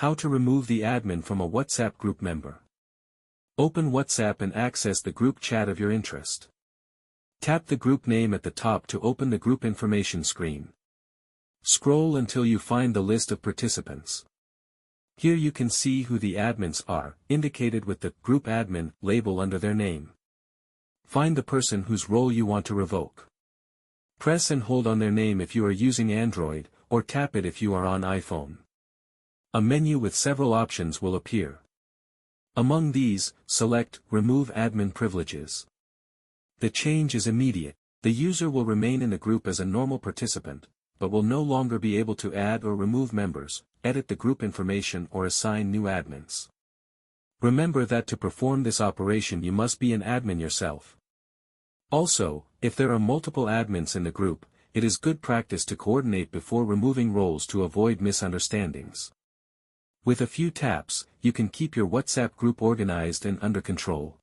How to remove the admin from a WhatsApp group member. Open WhatsApp and access the group chat of your interest. Tap the group name at the top to open the group information screen. Scroll until you find the list of participants. Here you can see who the admins are, indicated with the Group Admin label under their name. Find the person whose role you want to revoke. Press and hold on their name if you are using Android, or tap it if you are on iPhone. A menu with several options will appear. Among these, select Remove Admin Privileges. The change is immediate. The user will remain in the group as a normal participant, but will no longer be able to add or remove members, edit the group information or assign new admins. Remember that to perform this operation you must be an admin yourself. Also, if there are multiple admins in the group, it is good practice to coordinate before removing roles to avoid misunderstandings. With a few taps, you can keep your WhatsApp group organized and under control.